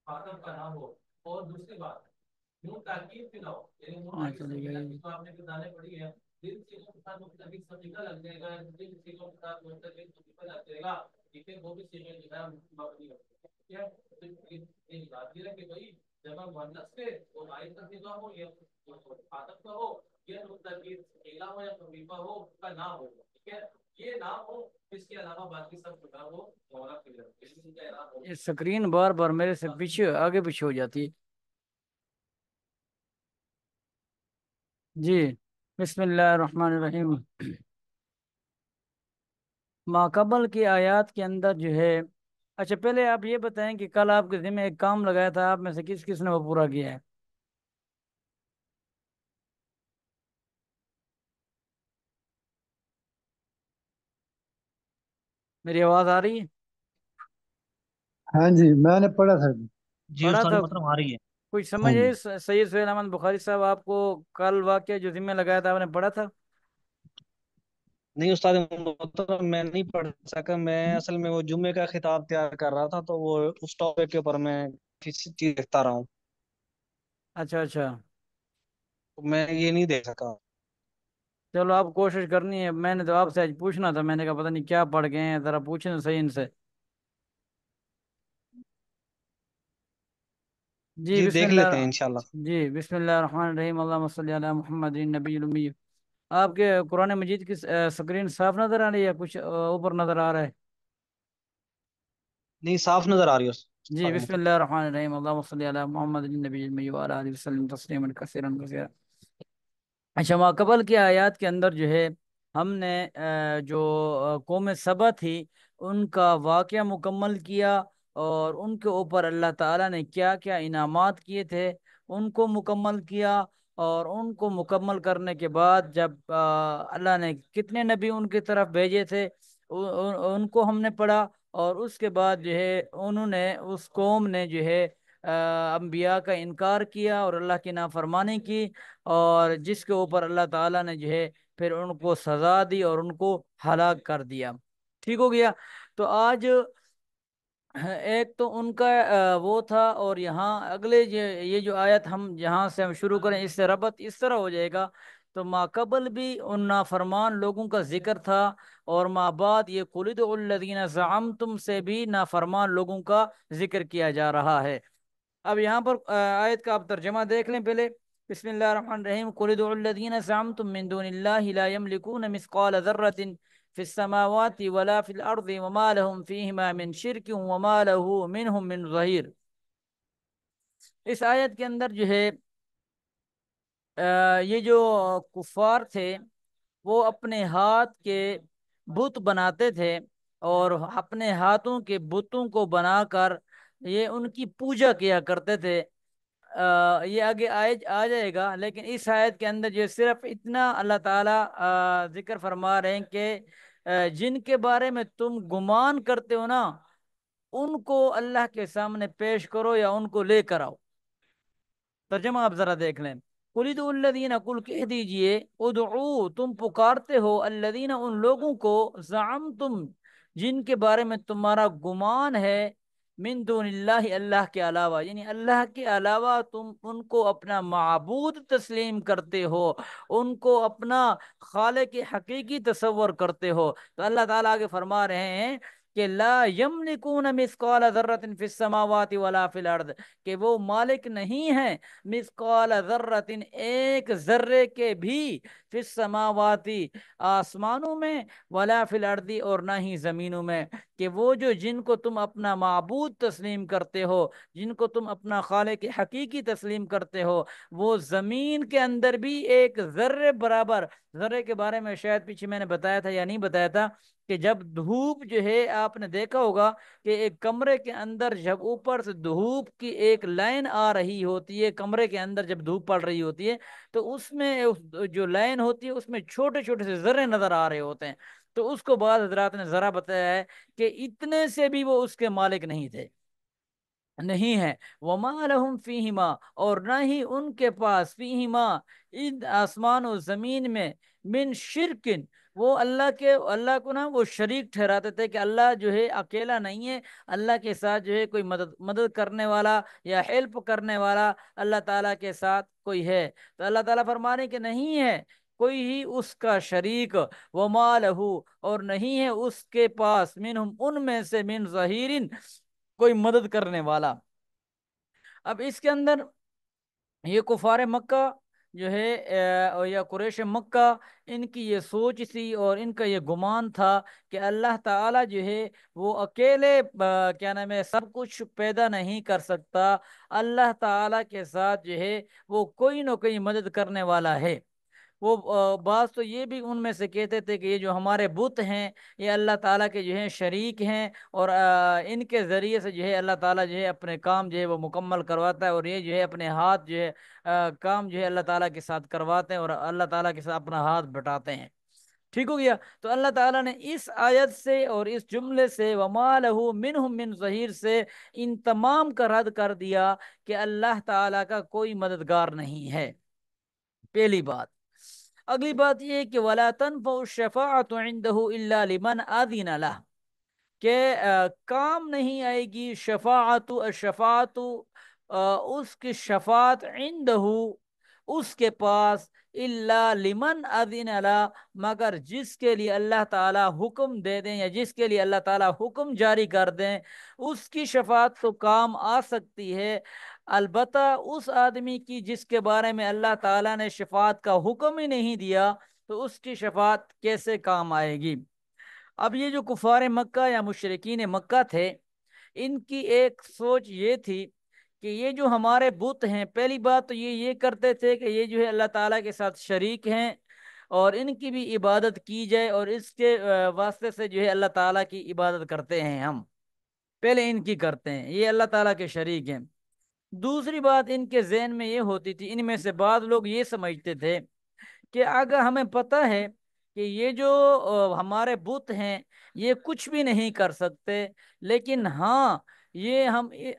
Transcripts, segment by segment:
خاتم کا نہ ہو. اور دوسری بات، یوں تاکید پہ لاؤ، یعنی وہ ہاں آگے چلے سمجھنا گئے. کہ جو آپ نے کتابیں پڑھی ہے جن چیزوں کے ساتھ مختلف سلیقہ لگ جائے گا، جن چیزوں کے ساتھ مختلف سلیقہ لگ جائے گا، ٹھیک ہے، وہ بھی سیکھیں جو ہے مبنی ہوتے ہیں. ٹھیک ہے، تو ایک بات یہ ہے کہ بھائی جب ہم مؤنث سے وہ آئے کا سیگا ہو یا خاطب کا ہو یا مختلف سیگا ہو یا خفیفہ ہو کا نہ ہو. ٹھیک ہے، یہ نہ ہو، اس کے علاوہ باقی سب خدا وہ مولا کی طرف. یہ سکرین بار بار میرے سے پیچھے آگے پیچھے ہو جاتی ہے. جی بسم اللہ الرحمن الرحیم. ماقبل کی آیات کے اندر جو ہے، اچھا پہلے آپ یہ بتائیں کہ کل آپ کے ذمہ ایک کام لگایا تھا، آپ میں سے کس کس نے وہ پورا کیا ہے؟ میری آواز آ رہی ہے؟ ہاں جی میں نے پڑھا تھا. جی پڑھا استاد تھا. محترم آ رہی ہے. کچھ ہاں سمجھ جی. ہے؟ سید سہیل احمد بخاری صاحب آپ کو کل واقعہ جو ذمہ لگایا تھا آپ نے پڑھا تھا؟ نہیں استاد محترم میں نہیں پڑھ سکا، میں اصل میں وہ جمعے کا خطاب تیار کر رہا تھا، تو وہ اس ٹاپک کے اوپر میں کسی چیز دیکھتا رہا ہوں، اچھا اچھا. تو میں یہ نہیں دیکھ سکا. چلو آپ کوشش کرنی ہے. میں نے تو آپ سے آج پوچھنا تھا، میں نے کہا پتہ نہیں کیا پڑھ گئے ہیں، ذرا پوچھیں تو صحیح ان سے. جی جی بسم دیکھ لیتے ہیں اللہ. انشاءاللہ. جی بسم اللہ الرحمن الرحیم. اللہم صلی علی محمد نبی الامی. آپ کے قرآن مجید کی سکرین صاف نظر آ رہی ہے یا کچھ اوپر نظر آ رہا ہے؟ نہیں صاف نظر آ رہی ہے جی استاد بسم محترم. اللہ الرحمن الرحیم. اللہم صلی علی محمد نبی الامی وعلی آلہ وسلم تسلیما کثیرا کثیرا. اچھا ماقبل کی آیات کے اندر جو ہے ہم نے جو قوم سبا تھی ان کا واقعہ مکمل کیا، اور ان کے اوپر اللہ تعالیٰ نے کیا کیا انعامات کیے تھے ان کو مکمل کیا. اور ان کو مکمل کرنے کے بعد جب اللہ نے کتنے نبی ان کی طرف بھیجے تھے ان کو ہم نے پڑھا. اور اس کے بعد جو ہے انہوں نے اس قوم نے جو ہے انبیاء کا انکار کیا اور اللہ کی نافرمانی کی، اور جس کے اوپر اللہ تعالیٰ نے جو ہے پھر ان کو سزا دی اور ان کو ہلاک کر دیا. ٹھیک ہو گیا. تو آج ایک تو ان کا وہ تھا، اور یہاں اگلے یہ جو آیت ہم جہاں سے ہم شروع کریں اس سے ربط اس طرح ہو جائے گا. تو ماقبل بھی ان نافرمان لوگوں کا ذکر تھا، اور ماں بعد یہ قل ادعوا الذین زعمتم سے بھی نافرمان لوگوں کا ذکر کیا جا رہا ہے. اب یہاں پر آیت کا آپ ترجمہ دیکھ لیں پہلے. بسم اللہ الرحمن الرحیم. قل ادعوا الذین زعمتم من دون اللہ لا یملکون مثقال ذرۃ فی السماوات ولا فی الارض وما لهم فیہما من شرک وما له منہم من ظہیر. اس آیت کے اندر جو ہے یہ جو کفار تھے وہ اپنے ہاتھ کے بت بناتے تھے، اور اپنے ہاتھوں کے بتوں کو بنا کر یہ ان کی پوجا کیا کرتے تھے. یہ آگے آ جائے گا، لیکن اس آیت کے اندر جو صرف اتنا اللہ تعالیٰ ذکر فرما رہے ہیں کہ جن کے بارے میں تم گمان کرتے ہو نا ان کو اللہ کے سامنے پیش کرو یا ان کو لے کر آؤ. ترجمہ آپ ذرا دیکھ لیں. قل ادعوا الذین، قل کہہ دیجئے، ادعو تم پکارتے ہو، الذین ان لوگوں کو، زعمتم جن کے بارے میں تمہارا گمان ہے، من دون اللہ اللہ کے علاوہ، یعنی اللہ کے علاوہ تم ان کو اپنا معبود تسلیم کرتے ہو، ان کو اپنا خالق حقیقی تصور کرتے ہو. تو اللہ تعالیٰ آگے فرما رہے ہیں کہ لا یملکون مثقال ذرۃ فی السماوات ولا فی الارض، کہ وہ مالک نہیں ہیں مثقال ذرۃ ایک ذرے کے بھی، فی السماوات آسمانوں میں، ولا فی الارض اور نہ ہی زمینوں میں. کہ وہ جو جن کو تم اپنا معبود تسلیم کرتے ہو، جن کو تم اپنا خالق حقیقی تسلیم کرتے ہو، وہ زمین کے اندر بھی ایک ذرے برابر. ذرے کے بارے میں شاید پیچھے میں نے بتایا تھا یا نہیں بتایا تھا کہ جب دھوپ جو ہے آپ نے دیکھا ہوگا کہ ایک کمرے کے اندر جب اوپر سے دھوپ کی ایک لائن آ رہی ہوتی ہے، کمرے کے اندر جب دھوپ پڑ رہی ہوتی ہے تو اس میں جو لائن ہوتی ہے اس میں چھوٹے چھوٹے سے ذرے نظر آ رہے ہوتے ہیں. تو اس کو بعض حضرات نے ذرا بتایا ہے کہ اتنے سے بھی وہ اس کے مالک نہیں تھے، نہیں ہے. وما لهم فیہما، اور نہ ہی ان کے پاس، فیہما ان آسمان و زمین میں، من شرکن وہ اللہ کو نا وہ شریک ٹھہراتے تھے کہ اللہ جو ہے اکیلا نہیں ہے، اللہ کے ساتھ جو ہے کوئی مدد کرنے والا یا ہیلپ کرنے والا اللہ تعالیٰ کے ساتھ کوئی ہے۔ تو اللہ تعالیٰ فرمانے کہ نہیں ہے کوئی ہی اس کا شریک، وما لہو، اور نہیں ہے اس کے پاس، منہم ان میں سے، من ظہیرن، کوئی مدد کرنے والا۔ اب اس کے اندر یہ کفار مکہ جو ہے یا قریش مکہ، ان کی یہ سوچ تھی اور ان کا یہ گمان تھا کہ اللہ تعالیٰ جو ہے وہ اکیلے کیا نام ہے سب کچھ پیدا نہیں کر سکتا، اللہ تعالیٰ کے ساتھ جو ہے وہ کوئی نہ کوئی مدد کرنے والا ہے۔ وہ بعض تو یہ بھی ان میں سے کہتے تھے کہ یہ جو ہمارے بت ہیں یہ اللہ تعالیٰ کے جو ہیں شریک ہیں، اور ان کے ذریعے سے جو ہے اللہ تعالیٰ جو ہے اپنے کام جو ہے وہ مکمل کرواتا ہے، اور یہ جو ہے اپنے ہاتھ جو ہے کام جو ہے اللہ تعالیٰ کے ساتھ کرواتے ہیں اور اللہ تعالیٰ کے ساتھ اپنا ہاتھ بٹاتے ہیں۔ ٹھیک ہو گیا؟ تو اللہ تعالیٰ نے اس آیت سے اور اس جملے سے وَمَا لَهُ مِنْهُمْ مِنْ ظَهِيرٍ سے ان تمام کا رد کر دیا کہ اللہ تعالیٰ کا کوئی مددگار نہیں ہے۔ پہلی بات۔ اگلی بات یہ کہ وَلَا تَنْفَعُ الشَّفَاعَةُ عِنْدَهُ إِلَّا لِمَنْ أَذِنَ لَهُ، کہ کام نہیں آئے گی شفاعت اس کی شفاعت عندہ اس کے پاس، الا لمن اذن له، مگر جس کے لیے اللہ تعالیٰ حکم دے دیں یا جس کے لیے اللہ تعالیٰ حکم جاری کر دیں، اس کی شفاعت تو کام آ سکتی ہے۔ البتہ اس آدمی کی جس کے بارے میں اللہ تعالیٰ نے شفاعت کا حکم ہی نہیں دیا، تو اس کی شفاعت کیسے کام آئے گی؟ اب یہ جو کفار مکہ یا مشرکین مکہ تھے، ان کی ایک سوچ یہ تھی کہ یہ جو ہمارے بت ہیں، پہلی بات تو یہ کرتے تھے کہ یہ جو ہے اللہ تعالیٰ کے ساتھ شریک ہیں اور ان کی بھی عبادت کی جائے، اور اس کے واسطے سے جو ہے اللہ تعالیٰ کی عبادت کرتے ہیں ہم، پہلے ان کی کرتے ہیں، یہ اللہ تعالیٰ کے شریک ہیں۔ دوسری بات ان کے ذہن میں یہ ہوتی تھی، ان میں سے بعض لوگ یہ سمجھتے تھے کہ اگر ہمیں پتہ ہے کہ یہ جو ہمارے بت ہیں یہ کچھ بھی نہیں کر سکتے، لیکن ہاں یہ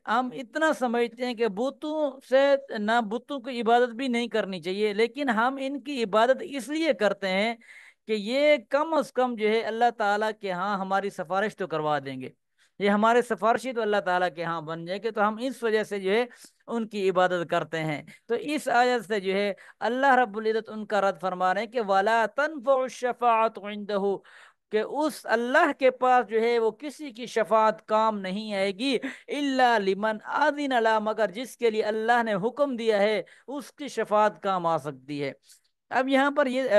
ہم اتنا سمجھتے ہیں کہ بتوں سے نہ، بتوں کی عبادت بھی نہیں کرنی چاہیے، لیکن ہم ان کی عبادت اس لیے کرتے ہیں کہ یہ کم از کم جو ہے اللہ تعالیٰ کے ہاں ہماری سفارش تو کروا دیں گے، یہ ہمارے سفارشی تو اللہ تعالیٰ کے ہاں بن جائے گے، تو ہم اس وجہ سے جو ہے ان کی عبادت کرتے ہیں۔ تو اس آیت سے جو ہے اللہ رب العزت ان کا رد فرما رہے ہیں کہ وَلَا تَنْفَعُ الشَّفَاعَةُ عِنْدَهُ، کہ اس اللہ کے پاس جو ہے وہ کسی کی شفاعت کام نہیں آئے گی، إِلَّا لِمَنْ أَذِنَ لَهُ، مگر جس کے لیے اللہ نے حکم دیا ہے اس کی شفاعت کام آ سکتی ہے۔ اب یہاں پر یہ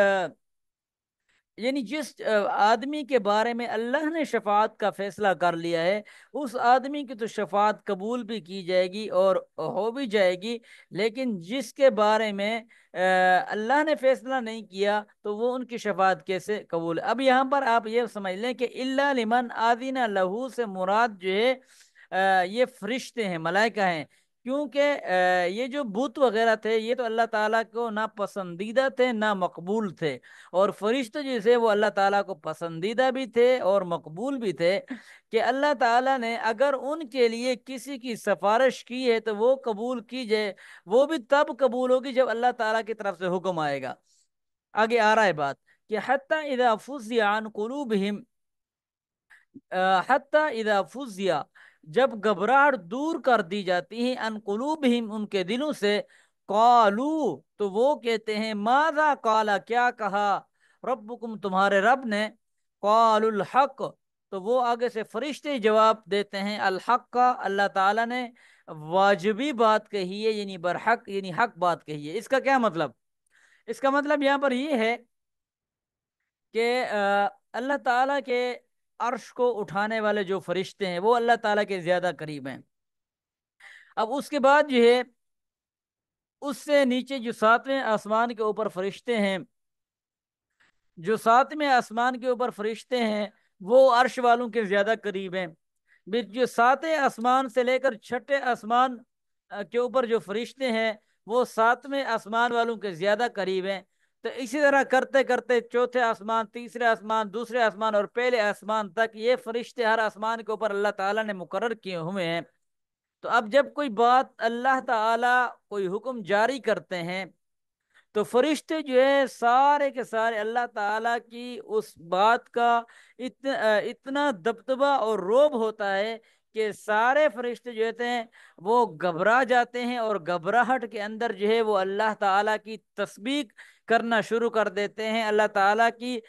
یعنی جس آدمی کے بارے میں اللہ نے شفاعت کا فیصلہ کر لیا ہے، اس آدمی کی تو شفاعت قبول بھی کی جائے گی اور ہو بھی جائے گی، لیکن جس کے بارے میں اللہ نے فیصلہ نہیں کیا تو وہ ان کی شفاعت کیسے قبول ہے؟ اب یہاں پر آپ یہ سمجھ لیں کہ الا لمن آذن لہو سے مراد جو ہے یہ فرشتے ہیں، ملائکہ ہیں، کیونکہ یہ جو بت وغیرہ تھے یہ تو اللہ تعالیٰ کو نہ پسندیدہ تھے نہ مقبول تھے، اور فرشتے جیسے وہ اللہ تعالیٰ کو پسندیدہ بھی تھے اور مقبول بھی تھے، کہ اللہ تعالیٰ نے اگر ان کے لیے کسی کی سفارش کی ہے تو وہ قبول کی جائے، وہ بھی تب قبول ہوگی جب اللہ تعالیٰ کی طرف سے حکم آئے گا۔ آگے آ رہا ہے بات کہ حتی اذا فزع عن قلوبہم، حتی اذا فزع، جب گھبراہٹ دور کر دی جاتی ہے، ان قلوبہم، ان کے دلوں سے، قالو، تو وہ کہتے ہیں، ماذا قالا، کیا کہا، ربکم، تمہارے رب نے، قالوا الحق، تو وہ آگے سے فرشتے جواب دیتے ہیں، الحق کا، اللہ تعالیٰ نے واجبی بات کہی ہے، یعنی برحق، یعنی حق بات کہی ہے۔ اس کا کیا مطلب؟ اس کا مطلب یہاں پر یہ ہے کہ اللہ تعالیٰ کے عرش کو اٹھانے والے جو فرشتے ہیں وہ اللہ تعالیٰ کے زیادہ قریب ہیں۔ اب اس کے بعد جو ہے اس سے نیچے جو ساتویں آسمان کے اوپر فرشتے ہیں، جو ساتویں آسمان کے اوپر فرشتے ہیں وہ عرش والوں کے زیادہ قریب ہیں۔ جو ساتویں آسمان سے لے کر چھٹے آسمان کے اوپر جو فرشتے ہیں وہ ساتویں آسمان والوں کے زیادہ قریب ہیں۔ تو اسی طرح کرتے کرتے چوتھے آسمان، تیسرے آسمان، دوسرے آسمان اور پہلے آسمان تک یہ فرشتے ہر آسمان کے اوپر اللہ تعالیٰ نے مقرر کیے ہوئے ہیں۔ تو اب جب کوئی بات اللہ تعالیٰ کوئی حکم جاری کرتے ہیں تو فرشتے جو ہے سارے کے سارے اللہ تعالیٰ کی اس بات کا اتنا دبدبہ اور روب ہوتا ہے کہ سارے فرشتے جو ہوتے ہیں وہ گھبرا جاتے ہیں، اور گھبراہٹ کے اندر جو ہے وہ اللہ تعالیٰ کی تسبیح کرنا شروع کر دیتے ہیں، اللہ تعالیٰ کی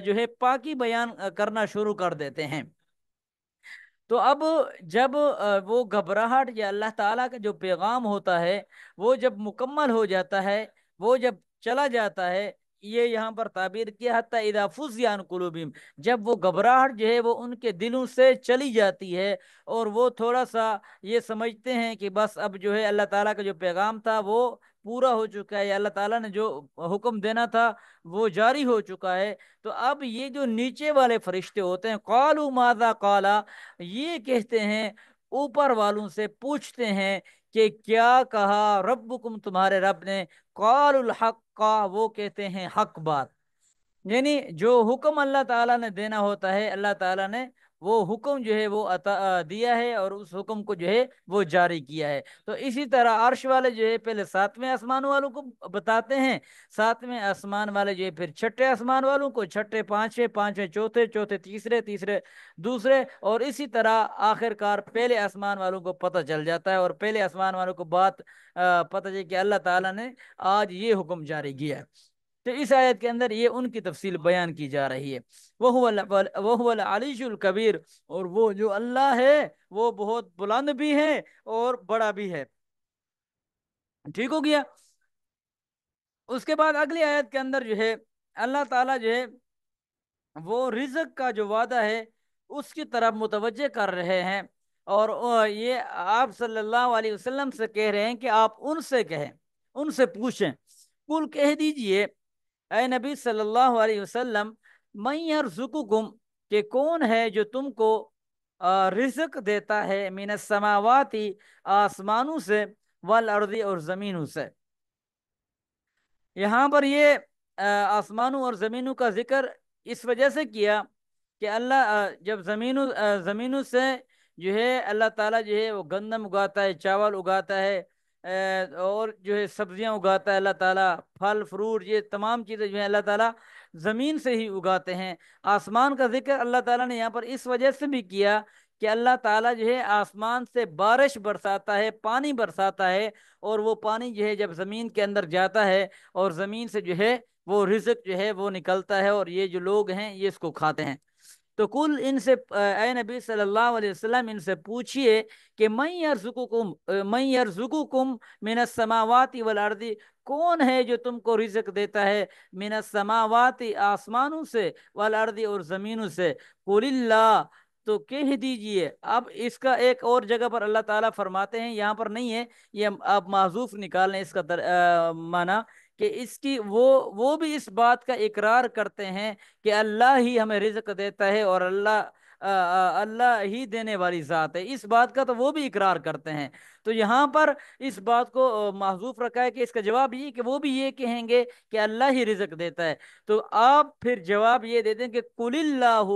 جو ہے پاکی بیان کرنا شروع کر دیتے ہیں۔ تو اب جب وہ گھبراہٹ یا اللہ تعالیٰ کا جو پیغام ہوتا ہے وہ جب مکمل ہو جاتا ہے، وہ جب چلا جاتا ہے، یہ یہاں پر تعبیر کیا حتی اذا فزع عن قلوبہم، جب وہ گھبراہٹ جو ہے وہ ان کے دلوں سے چلی جاتی ہے اور وہ تھوڑا سا یہ سمجھتے ہیں کہ بس اب جو ہے اللہ تعالیٰ کا جو پیغام تھا وہ پورا ہو چکا ہے، یا اللہ تعالیٰ نے جو حکم دینا تھا وہ جاری ہو چکا ہے، تو اب یہ جو نیچے والے فرشتے ہوتے ہیں قالوا ماذا قالا، یہ کہتے ہیں اوپر والوں سے، پوچھتے ہیں کہ کیا کہا ربکم، تمہارے رب نے، قال الحق، وہ کہتے ہیں حق بات، یعنی جو حکم اللہ تعالیٰ نے دینا ہوتا ہے اللہ تعالیٰ نے وہ حکم جو ہے وہ دیا ہے اور اس حکم کو جو ہے وہ جاری کیا ہے۔ تو اسی طرح عرش والے جو ہے پہلے ساتویں آسمان والوں کو بتاتے ہیں، ساتویں آسمان والے جو ہے پھر چھٹے آسمان والوں کو، چھٹے پانچویں، پانچویں چوتھے، چوتھے تیسرے، تیسرے دوسرے، اور اسی طرح آخر کار پہلے آسمان والوں کو پتہ چل جاتا ہے، اور پہلے آسمان والوں کو بات پتہ چل کہ اللہ تعالیٰ نے آج یہ حکم جاری کیا ہے۔ تو اس آیت کے اندر یہ ان کی تفصیل بیان کی جا رہی ہے، وَهُوَ الْعَلِيُّ الْكَبِيرُ، اور وہ جو اللہ ہے وہ بہت بلند بھی ہے اور بڑا بھی ہے۔ ٹھیک ہو گیا؟ اس کے بعد اگلی آیت کے اندر جو ہے اللہ تعالیٰ جو ہے وہ رزق کا جو وعدہ ہے اس کی طرف متوجہ کر رہے ہیں، اور یہ آپ صلی اللہ علیہ وسلم سے کہہ رہے ہیں کہ آپ ان سے کہیں، ان سے پوچھیں، کل کہہ دیجئے اے نبی صلی اللہ علیہ وسلم، من یرزقکم، کہ کون ہے جو تم کو رزق دیتا ہے، من السماوات، آسمانوں سے، والارض، اور زمینوں سے۔ یہاں پر یہ آسمانوں اور زمینوں کا ذکر اس وجہ سے کیا کہ اللہ جب زمینوں سے جو ہے اللہ تعالیٰ جو ہے وہ گندم اگاتا ہے، چاول اگاتا ہے، اور جو ہے سبزیاں اگاتا ہے اللہ تعالیٰ، پھل فروٹ، یہ تمام چیزیں جو ہیں اللہ تعالیٰ زمین سے ہی اگاتے ہیں۔ آسمان کا ذکر اللہ تعالیٰ نے یہاں پر اس وجہ سے بھی کیا کہ اللہ تعالیٰ جو ہے آسمان سے بارش برساتا ہے، پانی برساتا ہے، اور وہ پانی جو ہے جب زمین کے اندر جاتا ہے اور زمین سے جو ہے وہ رزق جو ہے وہ نکلتا ہے، اور یہ جو لوگ ہیں یہ اس کو کھاتے ہیں۔ تو کل ان سے اے نبی صلی اللہ علیہ وسلم ان سے پوچھئے کہ من یرزقکم من السماوات والارض، کون ہے جو تم کو رزق دیتا ہے، من السماوات، آسمانوں سے، والارض، اور زمینوں سے، قل اللہ، تو کہہ دیجئے۔ اب اس کا ایک اور جگہ پر اللہ تعالیٰ فرماتے ہیں، یہاں پر نہیں ہے، یہ آپ محذوف نکال لیں اس کا معنی، کہ اس کی وہ بھی اس بات کا اقرار کرتے ہیں کہ اللہ ہی ہمیں رزق دیتا ہے، اور اللہ ہی دینے والی ذات ہے، اس بات کا تو وہ بھی اقرار کرتے ہیں۔ تو یہاں پر اس بات کو محذوف رکھا ہے کہ اس کا جواب یہ کہ وہ بھی یہ کہیں گے کہ اللہ ہی رزق دیتا ہے، تو آپ پھر جواب یہ دے دیں کہ قل اللہ،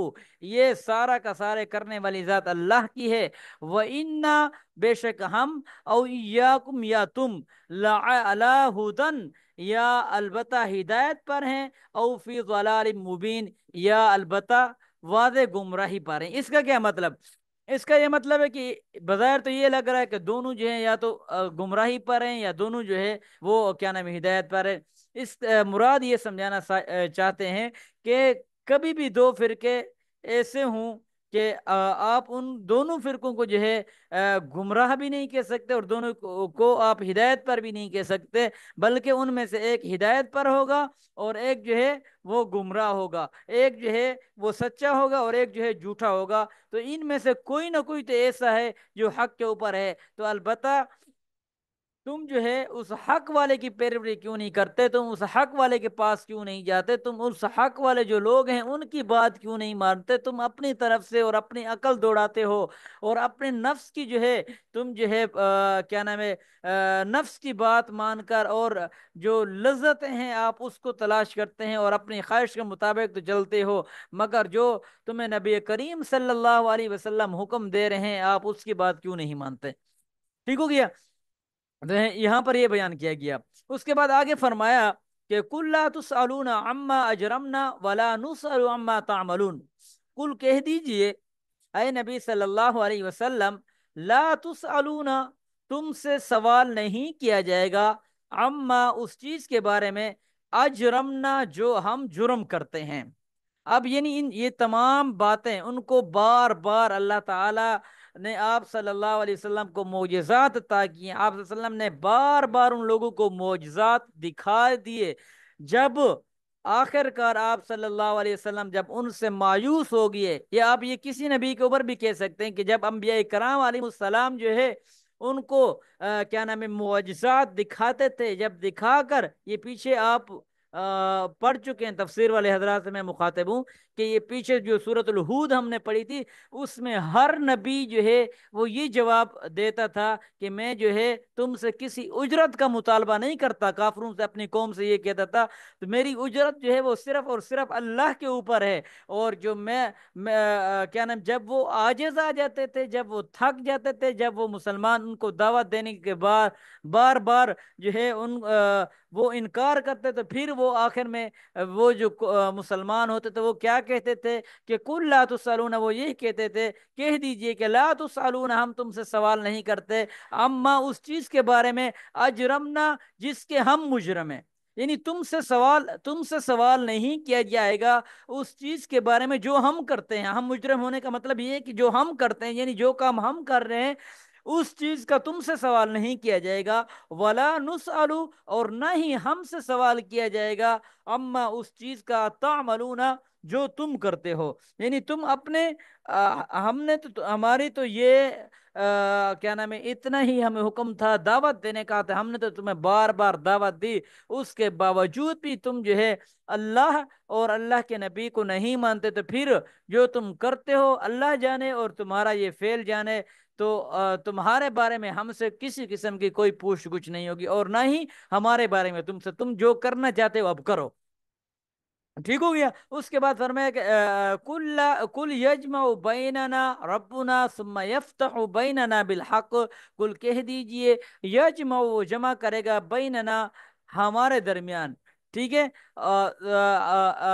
یہ سارا کا سارے کرنے والی ذات اللہ کی ہے، وَإِنَّا، بے شک ہم، او ایاکم، یا تم، لَعَلَىٰ ہُدًى، یا البتہ ہدایت پر ہیں، او فی ضلال مبین، یا البتہ واضح گمراہی پر ہیں۔ اس کا کیا مطلب؟ اس کا یہ مطلب ہے کہ بظاہر تو یہ لگ رہا ہے کہ دونوں جو ہیں یا تو گمراہی پر ہیں، یا دونوں جو ہے وہ کیا نام ہے ہدایت پر ہے۔ اس مراد یہ سمجھانا چاہتے ہیں کہ کبھی بھی دو فرقے ایسے ہوں کہ آپ ان دونوں فرقوں کو جو ہے گمراہ بھی نہیں کہہ سکتے، اور دونوں کو آپ ہدایت پر بھی نہیں کہہ سکتے، بلکہ ان میں سے ایک ہدایت پر ہوگا اور ایک جو ہے وہ گمراہ ہوگا، ایک جو ہے وہ سچا ہوگا اور ایک جو ہے جھوٹا ہوگا۔ تو ان میں سے کوئی نہ کوئی تو ایسا ہے جو حق کے اوپر ہے، تو البتہ تم جو ہے اس حق والے کی پیروی کیوں نہیں کرتے، تم اس حق والے کے پاس کیوں نہیں جاتے، تم اس حق والے جو لوگ ہیں ان کی بات کیوں نہیں مانتے، تم اپنی طرف سے اور اپنی عقل دوڑاتے ہو، اور اپنے نفس کی جو ہے تم جو ہے کیا نام ہے نفس کی بات مان کر اور جو لذتیں ہیں آپ اس کو تلاش کرتے ہیں اور اپنی خواہش کے مطابق تو چلتے ہو، مگر جو تمہیں نبی کریم صلی اللہ علیہ وسلم حکم دے رہے ہیں آپ اس کی بات کیوں نہیں مانتے۔ ٹھیک ہو گیا؟ یہاں پر یہ بیان کیا گیا۔ اس کے بعد آگے فرمایا کہ کل لا تسألون عما اجرمنا ولا نسأل عما تعملون، کل کہہ دیجئے اے نبی صلی اللہ علیہ وسلم، لا تسألون، تم سے سوال نہیں کیا جائے گا، عما، اس چیز کے بارے میں، اجرمنا، جو ہم جرم کرتے ہیں۔ اب یعنی یہ تمام باتیں ان کو بار بار اللہ تعالی نے آپ صلی اللہ علیہ وسلم کو معجزات عطا کیے، آپ صلی اللہ علیہ وسلم نے بار بار ان لوگوں کو معجزات دکھا دیے۔ جب آخر کار آپ صلی اللہ علیہ وسلم جب ان سے مایوس ہو گئے، یا آپ یہ کسی نبی کے اوپر بھی کہہ سکتے ہیں کہ جب انبیاء کرام علیہ السلام جو ہے ان کو کیا نام ہے معجزات دکھاتے تھے، جب دکھا کر، یہ پیچھے آپ پڑھ چکے ہیں، تفسیر والے حضرات سے میں مخاطب ہوں کہ یہ پیچھے جو سورۃ الہود ہم نے پڑھی تھی، اس میں ہر نبی جو ہے وہ یہ جواب دیتا تھا کہ میں جو ہے تم سے کسی اجرت کا مطالبہ نہیں کرتا، کافروں سے، اپنی قوم سے یہ کہتا تھا تو میری اجرت جو ہے وہ صرف اور صرف اللہ کے اوپر ہے، اور جو میں کیا نام، جب وہ عاجز آ جاتے تھے، جب وہ تھک جاتے تھے، جب وہ مسلمان ان کو دعوت دینے کے بعد بار بار جو ہے وہ انکار کرتے، تو پھر وہ آخر میں وہ جو مسلمان ہوتے تھے وہ کیا کہتے تھے کہ کل لا تسالون، وہ یہ کہتے تھے، کہہ دیجئے کہ لا تسالون، ہم تم سے سوال نہیں کرتے، اما، اس چیز کے بارے میں، اجرمنا، جس کے ہم مجرم ہیں، یعنی تم سے سوال نہیں کیا جائے گا اس چیز کے بارے میں جو ہم کرتے ہیں۔ ہم مجرم ہونے کا مطلب یہ ہے کہ جو ہم کرتے ہیں، یعنی جو کام ہم کر رہے ہیں اس چیز کا تم سے سوال نہیں کیا جائے گا، ولا نسأل، اور نہ ہی ہم سے سوال کیا جائے گا، اما، اس چیز کا، تعملون، جو تم کرتے ہو، یعنی تم اپنے ہم نے تو ہماری تو یہ کیا نام ہے، اتنا ہی ہمیں حکم تھا دعوت دینے کا، تھا ہم نے تو تمہیں بار بار دعوت دی، اس کے باوجود بھی تم جو ہے اللہ اور اللہ کے نبی کو نہیں مانتے، تو پھر جو تم کرتے ہو اللہ جانے اور تمہارا یہ فعل جانے، تو تمہارے بارے میں ہم سے کسی قسم کی کوئی پوچھ گچھ نہیں ہوگی، اور نہ ہی ہمارے بارے میں تم سے، تم جو کرنا چاہتے ہو اب کرو۔ ٹھیک ہو گیا۔ اس کے بعد فرمایا کہ کل یجمع بیننا ربنا ثم یفتح بیننا بالحق، کل کہہ دیجئے یجمع، وہ جمع کرے گا، بیننا، ہمارے درمیان، ٹھیک ہے،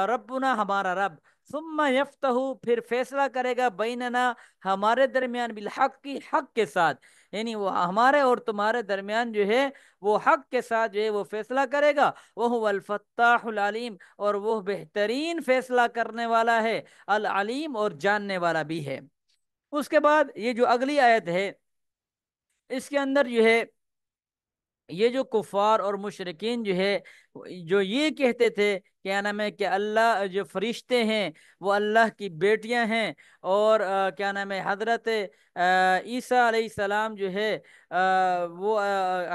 ربنا، ہمارا رب، ثم یفتح، پھر فیصلہ کرے گا، بیننا، ہمارے درمیان، بالحق، کی حق کے ساتھ، یعنی وہ ہمارے اور تمہارے درمیان جو ہے وہ حق کے ساتھ جو ہے وہ فیصلہ کرے گا، وہ الفتاح العلیم، اور وہ بہترین فیصلہ کرنے والا ہے، العلیم، اور جاننے والا بھی ہے۔ اس کے بعد یہ جو اگلی آیت ہے اس کے اندر جو ہے یہ جو کفار اور مشرکین جو ہے جو یہ کہتے تھے کیا نام ہے کہ اللہ، جو فرشتے ہیں وہ اللہ کی بیٹیاں ہیں، اور کیا نام ہے حضرت عیسیٰ علیہ السلام جو ہے وہ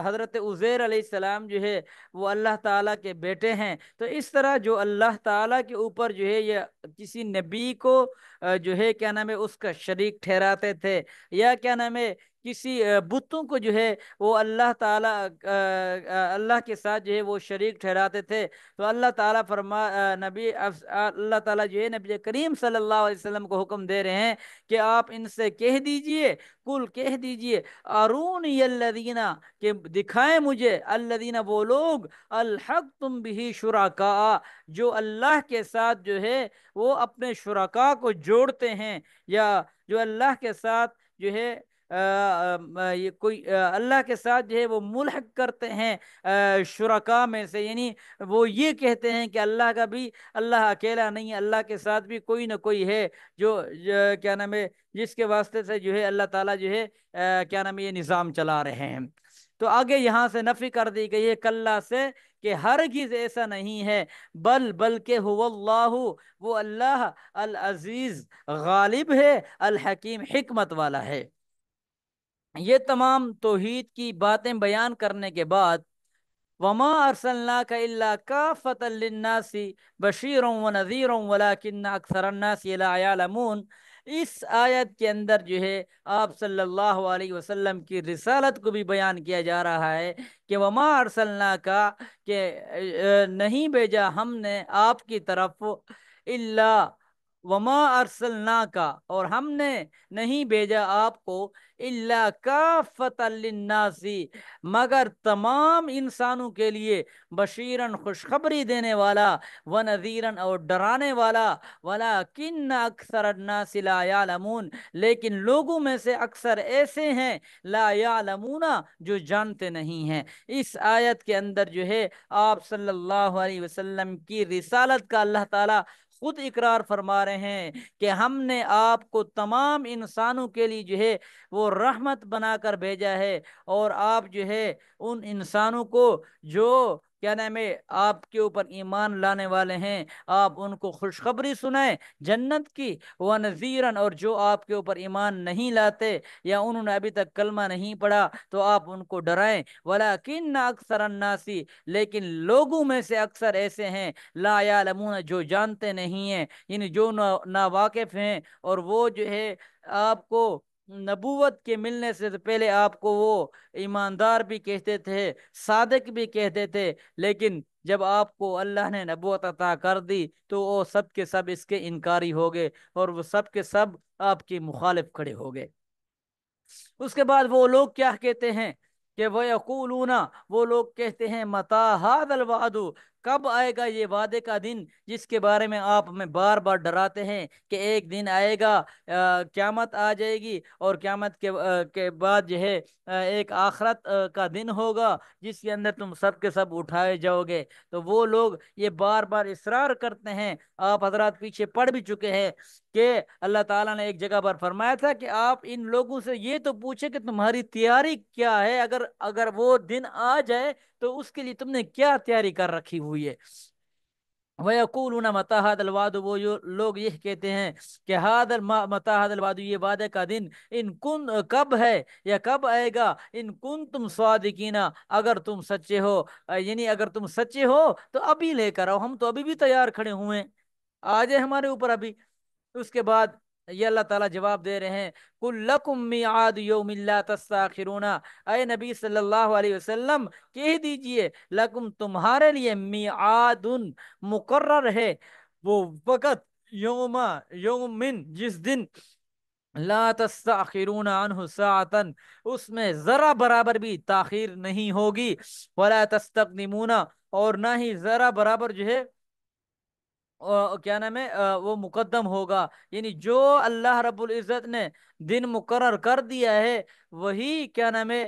حضرت عزیر علیہ السلام جو ہے وہ اللہ تعالیٰ کے بیٹے ہیں، تو اس طرح جو اللہ تعالیٰ کے اوپر جو ہے یہ کسی نبی کو جو ہے کیا نام ہے اس کا شریک ٹھہراتے تھے، یا کیا نام ہے کسی بتوں کو جو ہے وہ اللہ تعالیٰ اللہ کے ساتھ جو ہے وہ شریک ٹھہراتے تھے، تو اللہ تعالیٰ اللہ تعالیٰ جو ہے نبی کریم صلی اللہ علیہ وسلم کو حکم دے رہے ہیں کہ آپ ان سے کہہ دیجئے، کل کہہ دیجئے، ارونی الذین، کہ دکھائیں مجھے، الذین، وہ لوگ، الحقتم بہ شرکاء، جو اللہ کے ساتھ جو ہے وہ اپنے شرکاء کو جوڑتے ہیں، یا جو اللہ کے ساتھ جو ہے یہ کوئی اللہ کے ساتھ جو ہے وہ ملحق کرتے ہیں شرکاء میں سے، یعنی وہ یہ کہتے ہیں کہ اللہ کا بھی، اللہ اکیلا نہیں، اللہ کے ساتھ بھی کوئی نہ کوئی ہے جو کیا نام ہے جس کے واسطے سے جو ہے اللہ تعالیٰ جو ہے کیا نام ہے یہ نظام چلا رہے ہیں۔ تو آگے یہاں سے نفی کر دی گئی ہے کلّا سے کہ ہرگز ایسا نہیں ہے، بلکہ اللہ، وہ اللہ، العزیز، غالب ہے، الحکیم، حکمت والا ہے۔ یہ تمام توحید کی باتیں بیان کرنے کے بعد، وما ارسلناک الا کافۃ للناس بشیرا ونذیرا ولکن اکثر الناس لا یعلمون، اس آیت کے اندر جو ہے آپ صلی اللہ علیہ وسلم کی رسالت کو بھی بیان کیا جا رہا ہے کہ وما ارسلناک، کہ نہیں بھیجا ہم نے آپ کی طرف، الا، وما ارسلنا کا، اور ہم نے نہیں بھیجا آپ کو الا کافۃ للناس، مگر تمام انسانوں کے لیے، بشیرن خوشخبری دینے والا، ونذیرن اور ڈرانے والا، ولکن اکثر الناس لا یعلمون، لیکن لوگوں میں سے اکثر ایسے ہیں لا یعلمون جو جانتے نہیں ہیں۔ اس آیت کے اندر جو ہے آپ صلی اللہ علیہ وسلم کی رسالت کا اللہ تعالیٰ خود اقرار فرما رہے ہیں کہ ہم نے آپ کو تمام انسانوں کے لیے جو ہے وہ رحمت بنا کر بھیجا ہے، اور آپ جو ہے ان انسانوں کو جو کیا نام ہے آپ کے اوپر ایمان لانے والے ہیں، آپ ان کو خوشخبری سنائیں جنت کی، ونذیرن اور جو آپ کے اوپر ایمان نہیں لاتے یا انہوں نے ابھی تک کلمہ نہیں پڑھا تو آپ ان کو ڈرائیں، ولیکن اکثر الناس، لیکن لوگوں میں سے اکثر ایسے ہیں لا یعلمون جو جانتے نہیں ہیں، یعنی جو ناواقف ہیں، اور وہ جو ہے آپ کو نبوت کے ملنے سے پہلے آپ کو وہ ایماندار بھی کہتے تھے، صادق بھی کہتے تھے، لیکن جب آپ کو اللہ نے نبوت عطا کر دی تو وہ سب کے سب اس کے انکاری ہو گئے، اور وہ سب کے سب آپ کی مخالف کھڑے ہو گئے۔ اس کے بعد وہ لوگ کیا کہتے ہیں کہ وَيَقُولُونَ، وہ لوگ کہتے ہیں مَتَى هَذَا الْوَعْدُ، کب آئے گا یہ وعدے کا دن جس کے بارے میں آپ ہمیں بار بار ڈراتے ہیں کہ ایک دن آئے گا، قیامت آ جائے گی، اور قیامت کے بعد جو ہے ایک آخرت کا دن ہوگا جس کے اندر تم سب کے سب اٹھائے جاؤ گے۔ تو وہ لوگ یہ بار بار اصرار کرتے ہیں، آپ حضرات پیچھے پڑھ بھی چکے ہیں کہ اللہ تعالیٰ نے ایک جگہ پر فرمایا تھا کہ آپ ان لوگوں سے یہ تو پوچھے کہ تمہاری تیاری کیا ہے، اگر وہ دن آ جائے تو اس کے لیے تم نے کیا تیاری کر رکھی ہوئی ہے۔ وَيَقُولُونَ مَتَى هَذَا الْوَعْدُ، وہ لوگ یہ کہتے ہیں کہ مَتَى هَذَا الْوَعْدُ، یہ وعدے کا دن کب ہے یا کب آئے گا، ان کنتم صادقین، اگر تم سچے ہو، یعنی اگر تم سچے ہو تو ابھی لے کر آؤ، ہم تو ابھی بھی تیار کھڑے ہوئے ہیں، آ جائے ہمارے اوپر ابھی۔ اس کے بعد یہ اللہ تعالیٰ جواب دے رہے ہیں قُل لَكُم مِّيعَادُ يَوْمٍ لَا تَسْتَأْخِرُونَ، اے نبی صلی اللہ علیہ وسلم کہہ دیجئے لکم، تمہارے لیے میعاد مقرر ہے وہ وقت، یومن جس دن، لا تستاخرون عنہ ساعتا، اس میں ذرا برابر بھی تاخیر نہیں ہوگی، ولا تستقدمون، اور نہ ہی ذرا برابر جو ہے کیا نام ہے وہ مقدم ہوگا، یعنی جو اللہ رب العزت نے دن مقرر کر دیا ہے وہی کیا نام ہے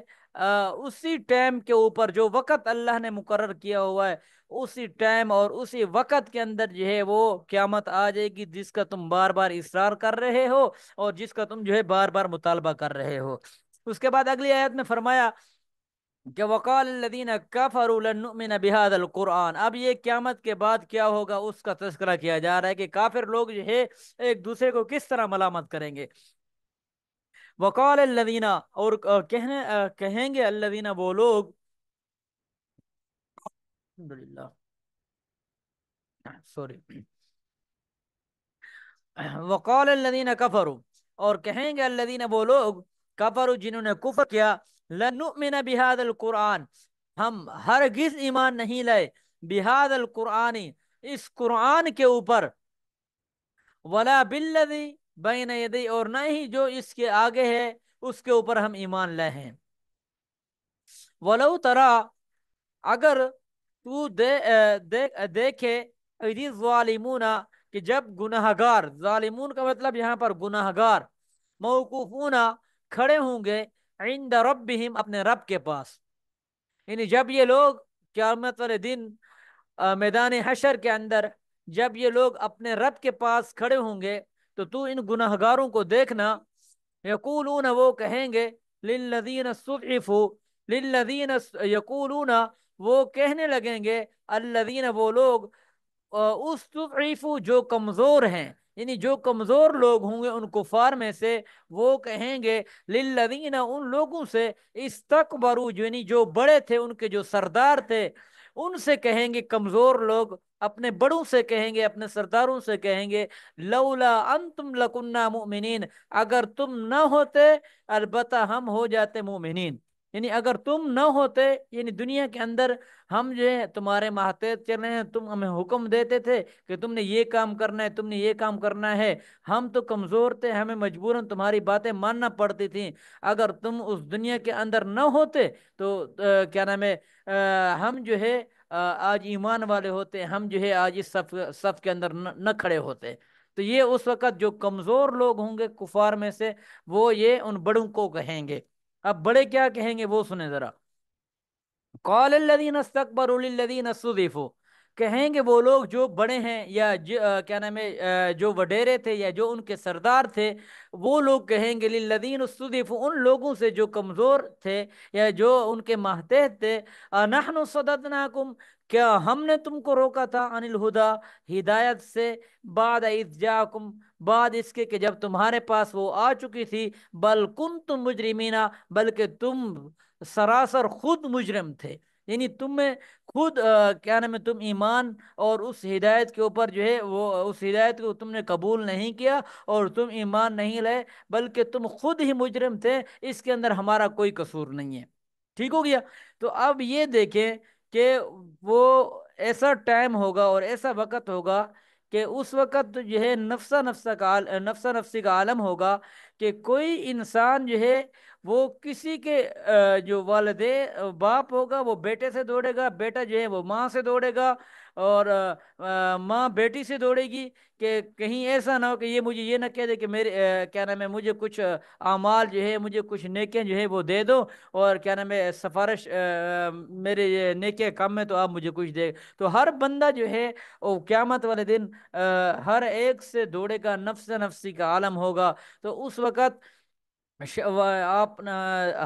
اسی ٹائم کے اوپر جو وقت اللہ نے مقرر کیا ہوا ہے اسی ٹائم اور اسی وقت کے اندر جو ہے وہ قیامت آ جائے گی، جس کا تم بار بار اصرار کر رہے ہو اور جس کا تم جو ہے بار بار مطالبہ کر رہے ہو۔ اس کے بعد اگلی آیت میں فرمایا کہ وقال الذین کفروا لن نؤمن بهذا القرآن، اب یہ قیامت کے بعد کیا ہوگا اس کا تذکرہ کیا جا رہا ہے کہ کافر لوگ جو ہے ایک دوسرے کو کس طرح ملامت کریں گے۔ وقال الذین، اور کہیں گے الذین وہ لوگ، الحمدللہ سوری، وقال الذین کفروا، اور کہیں گے الذین وہ لوگ کفروا جنہوں نے کفر کیا، لن نؤمن بهذا القرآن، ہم ہرگز ایمان نہیں لائے، بهذا القرآن اس قرآن کے اوپر، ولا بالذی بین یدی، اور نہ ہی جو اس کے آگے ہے اس کے اوپر ہم ایمان لائے ہیں۔ ولو ترا، اگر تو دیکھے ایدی ظالمون، کہ جب گناہگار، ظالمون کا مطلب یہاں پر گناہگار، موقوفون کھڑے ہوں گے، عند ربہم اپنے رب کے پاس، یعنی جب یہ لوگ قیامت والے دن میدان حشر کے اندر جب یہ لوگ اپنے رب کے پاس کھڑے ہوں گے تو ان گناہگاروں کو دیکھنا، یقولون وہ کہیں گے، للذین استضعفوا، یقولون وہ کہنے لگیں گے، الذین وہ لوگ، استضعفوا جو کمزور ہیں، یعنی جو کمزور لوگ ہوں گے ان کفار میں سے، وہ کہیں گے للذین ان لوگوں سے، استکبروا یعنی جو بڑے تھے ان کے جو سردار تھے ان سے کہیں گے، کمزور لوگ اپنے بڑوں سے کہیں گے، اپنے سرداروں سے کہیں گے، لولا انتم لکنا مؤمنین، اگر تم نہ ہوتے البتہ ہم ہو جاتے مومنین، یعنی اگر تم نہ ہوتے، یعنی دنیا کے اندر ہم جو ہے تمہارے ماتحت چل رہے ہیں، تم ہمیں حکم دیتے تھے کہ تم نے یہ کام کرنا ہے، تم نے یہ کام کرنا ہے، ہم تو کمزور تھے، ہمیں مجبوراً تمہاری باتیں ماننا پڑتی تھیں۔ اگر تم اس دنیا کے اندر نہ ہوتے تو کیا نام ہے، ہم جو ہے آج ایمان والے ہوتے، ہم جو ہے آج اس صف کے اندر نہ کھڑے ہوتے۔ تو یہ اس وقت جو کمزور لوگ ہوں گے کفار میں سے، وہ یہ ان بڑوں کو کہیں گے۔ اب بڑے کیا کہیں گے وہ سنیں ذرا۔ قال الذين استكبروا للذين استضعفوا، کہیں گے وہ لوگ جو بڑے ہیں یا کیا نام ہے جو وڈیرے تھے یا جو ان کے سردار تھے، وہ لوگ کہیں گے للذین استضعفوا، ان لوگوں سے جو کمزور تھے یا جو ان کے ماتحت تھے، نحن صددناکم، کیا ہم نے تم کو روکا تھا، عن الہدی، ہدایت سے، بعد اذ جاءکم، بعد اس کے کہ جب تمہارے پاس وہ آ چکی تھی، بل کنتم مجرمین، بلکہ تم سراسر خود مجرم تھے، یعنی تم میں خود کیا نام ہے تم ایمان اور اس ہدایت کے اوپر جو ہے وہ اس ہدایت کو تم نے قبول نہیں کیا اور تم ایمان نہیں لائے، بلکہ تم خود ہی مجرم تھے، اس کے اندر ہمارا کوئی قصور نہیں ہے۔ ٹھیک ہو گیا؟ تو اب یہ دیکھیں کہ وہ ایسا ٹائم ہوگا اور ایسا وقت ہوگا کہ اس وقت جو ہے نفسا نفسی کا عالم ہوگا، کہ کوئی انسان جو ہے وہ کسی کے جو والدین باپ ہوگا وہ بیٹے سے دوڑے گا، بیٹا جو ہے وہ ماں سے دوڑے گا، اور ماں بیٹی سے دوڑے گی، کہ کہیں ایسا نہ ہو کہ یہ مجھے یہ نہ کہہ دے کہ میرے کیا نام ہے مجھے کچھ اعمال جو ہے، مجھے کچھ نیکیاں جو ہے وہ دے دو، اور کیا نام ہے سفارش میرے یہ نیکیاں کم ہے تو آپ مجھے کچھ دے۔ تو ہر بندہ جو ہے وہ قیامت والے دن ہر ایک سے دوڑے گا، نفس نفسی کا عالم ہوگا۔ تو اس وقت آپ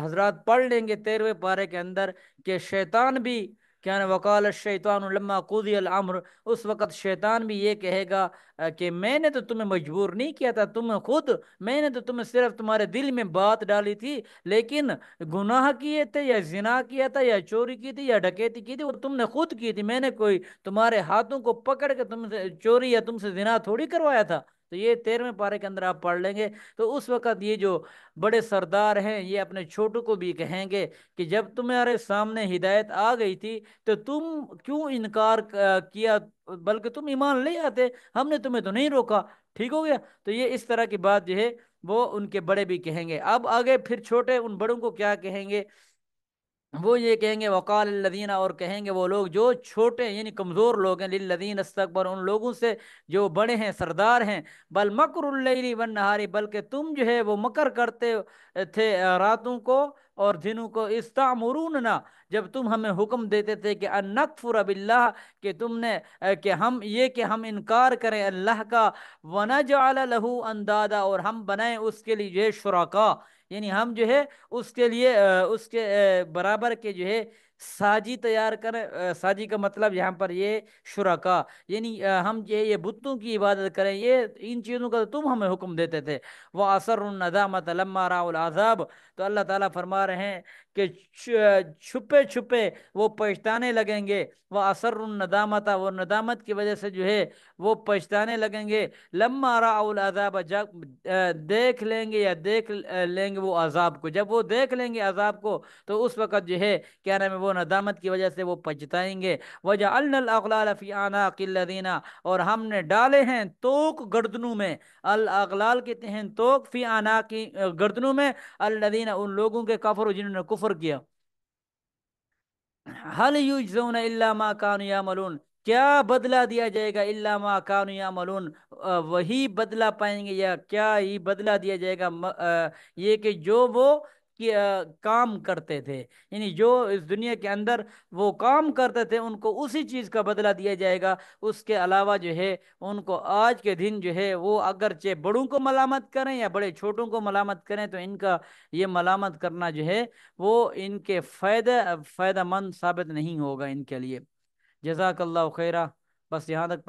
حضرات پڑھ لیں گے 13ویں پارے کے اندر کہ شیطان بھی کیا نا، وقال الشیطان لما قضی الامر، اس وقت شیطان بھی یہ کہے گا کہ میں نے تو تمہیں مجبور نہیں کیا تھا، میں نے تو تمہیں صرف تمہارے دل میں بات ڈالی تھی، لیکن گناہ کیے تھے یا زنا کیا تھا یا چوری کی تھی یا ڈکیتی کی تھی وہ تم نے خود کی تھی، میں نے کوئی تمہارے ہاتھوں کو پکڑ کے تم سے چوری یا تم سے زنا تھوڑی کروایا تھا۔ تو یہ 13ویں پارے کے اندر آپ پڑھ لیں گے۔ تو اس وقت یہ جو بڑے سردار ہیں یہ اپنے چھوٹوں کو بھی کہیں گے کہ جب تمہارے سامنے ہدایت آ گئی تھی تو تم کیوں انکار کیا، بلکہ تم ایمان لے آتے، ہم نے تمہیں تو نہیں روکا۔ ٹھیک ہو گیا؟ تو یہ اس طرح کی بات جو ہے وہ ان کے بڑے بھی کہیں گے۔ اب آگے پھر چھوٹے ان بڑوں کو کیا کہیں گے؟ وہ یہ کہیں گے وقال الذین، اور کہیں گے وہ لوگ جو چھوٹے یعنی کمزور لوگ ہیں، للذین استکبر، ان لوگوں سے جو بڑے ہیں سردار ہیں، بل مکر اللیل والنہار، بلکہ تم جو ہے وہ مکر کرتے تھے راتوں کو اور دنوں کو، استعمروننا، جب تم ہمیں حکم دیتے تھے کہ ان نکفر باللہ، کہ تم نے کہ ہم انکار کریں اللہ کا، ونجعل لہ اندادا، اور ہم بنائیں اس کے لیے جو ہے شرکا، یعنی ہم جو ہے اس کے لیے اس کے برابر کے جو ہے ساجی تیار کریں۔ ساجی کا مطلب یہاں پر یہ شرکا، یعنی ہم یہ بتوں کی عبادت کریں، یہ ان چیزوں کا تم ہمیں حکم دیتے تھے۔ وَأَسَرُّوا النَّدَامَةَ لَمَّا رَأَوُا الْعَذَابَ، تو اللہ تعالیٰ فرما رہے ہیں کہ چھپے چھپے وہ پچھتانے لگیں گے۔ وَأَسَرُّوا النَّدَامَةَ، وہ ندامت کی وجہ سے جو ہے وہ پچھتانے لگیں گے۔ لَمَّا رَأَوُا الْعَذَابَ، جب دیکھ لیں گے یا دیکھ لیں گے وہ عذاب کو، جب وہ دیکھ لیں گے عذاب کو تو اس وقت جو ہے کیا نام ہے وہ ندامت کی وجہ سے وہ پچھتائیں گے۔ وَجَعَلْنَا الْأَغْلَالَ فِي أَعْنَاقِ الَّذِينَ، اور ہم نے ڈالے ہیں توق گردنوں میں، الاغلال کہتے ہیں توق، فی اعناق گردنوں میں، الذین ان لوگوں کے کفروا جنہوں نے کفر کیا۔ هل یجزون الا ما كانوا يعملون، کیا بدلہ دیا جائے گا، الا ما كانوا يعملون، وہی بدلہ پائیں گے یا کیا ہی بدلہ دیا جائے گا، یہ کہ جو وہ کام کرتے تھے، یعنی جو اس دنیا کے اندر وہ کام کرتے تھے ان کو اسی چیز کا بدلہ دیا جائے گا۔ اس کے علاوہ جو ہے ان کو آج کے دن جو ہے وہ اگرچہ بڑوں کو ملامت کریں یا بڑے چھوٹوں کو ملامت کریں تو ان کا یہ ملامت کرنا جو ہے وہ ان کے فائدہ مند ثابت نہیں ہوگا ان کے لیے۔ جزاک اللہ خیرہ، بس یہاں تک